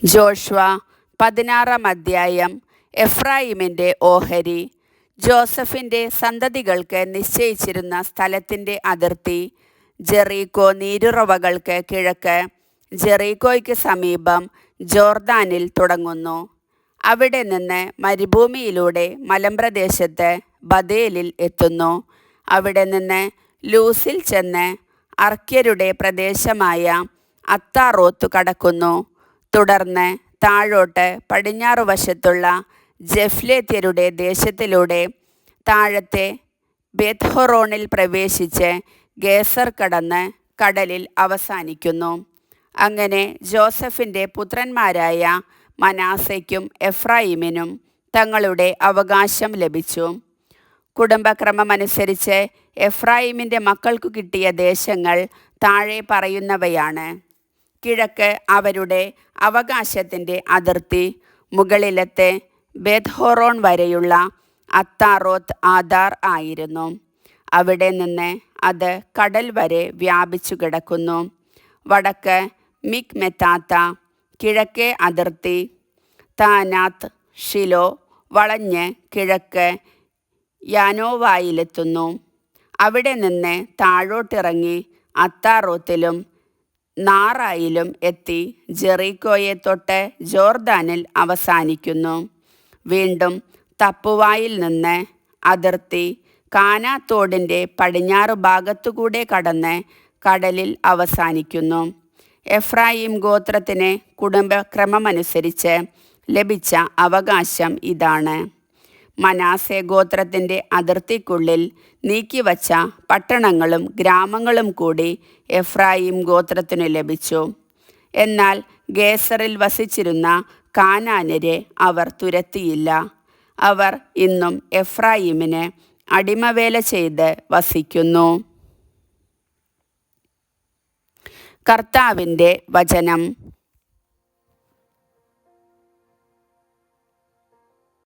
Joshua 16-ാം അധ്യായം. എഫ്രായിമിൻ്റെ ഓഹരി. ജോസഫിൻ്റെ സന്തതികൾക്ക് നിശ്ചയിച്ചിരുന്ന സ്ഥലത്തിൻ്റെ അതിർത്തി ജെറീക്കോ നീരുറവകൾക്ക് കിഴക്ക്, ജെറീക്കോയ്ക്ക് സമീപം ജോർദാനിൽ തുടങ്ങുന്നു. അവിടെ നിന്ന് മരുഭൂമിയിലൂടെ മലമ്പ്രദേശത്ത് ബഥേലിൽ എത്തുന്നു. അവിടെ നിന്ന് ലൂസിൽ ചെന്ന് അർക്യരുടെ പ്രദേശമായ അത്താറോത്ത് കടക്കുന്നു. തുടർന്ന് താഴോട്ട് പടിഞ്ഞാറ് വശത്തുള്ള ജഫ്ലേത്യരുടെ ദേശത്തിലൂടെ താഴത്തെ ബേത്ത്ഹൊറോണിൽ പ്രവേശിച്ച് ഗേസർ കടന്ന് കടലിൽ അവസാനിക്കുന്നു. അങ്ങനെ ജോസഫിൻ്റെ പുത്രന്മാരായ മനാസയ്ക്കും എഫ്രായിമിനും തങ്ങളുടെ അവകാശം ലഭിച്ചു. കുടുംബക്രമമനുസരിച്ച് എഫ്രായിമിൻ്റെ മക്കൾക്കു കിട്ടിയ ദേശങ്ങൾ താഴെ പറയുന്നവയാണ്. കിഴക്ക് അവരുടെ അവകാശത്തിൻ്റെ അതിർത്തി മുകളിലത്തെ ബേത്ത്ഹൊറോൺ വരെയുള്ള അത്താറോത്ത് ആദാർ ആയിരുന്നു. അവിടെ നിന്ന് അത് കടൽ വരെ വ്യാപിച്ചു കിടക്കുന്നു. വടക്ക് മിക്മെത്താത്ത, കിഴക്കേ അതിർത്തി താനാത്ത് ഷിലോ വളഞ്ഞ് കിഴക്ക് യാനോവായിലെത്തുന്നു. അവിടെ നിന്ന് താഴോട്ടിറങ്ങി അത്താറോത്തിലും നാറായിലും എത്തി ജെറീക്കോയെ തൊട്ട് ജോർദാനിൽ അവസാനിക്കുന്നു. വീണ്ടും തപ്പുവായിൽ നിന്ന് അതിർത്തി കാനാത്തോടിൻ്റെ പടിഞ്ഞാറ് ഭാഗത്തുകൂടെ കടന്ന് കടലിൽ അവസാനിക്കുന്നു. എഫ്രായിം ഗോത്രത്തിന് കുടുംബക്രമമനുസരിച്ച് ലഭിച്ച അവകാശം ഇതാണ്. മനാസെ ഗോത്രത്തിൻ്റെ അതിർത്തിക്കുള്ളിൽ നീക്കിവച്ച പട്ടണങ്ങളും ഗ്രാമങ്ങളും കൂടി എഫ്രായിം ഗോത്രത്തിനു ലഭിച്ചു. എന്നാൽ ഗേസറിൽ വസിച്ചിരുന്ന കാനാന്യരെ അവർ തുരത്തിയില്ല. അവർ ഇന്നും എഫ്രായിമിന് അടിമവേല ചെയ്ത് വസിക്കുന്നു. കർത്താവിൻ്റെ വചനം.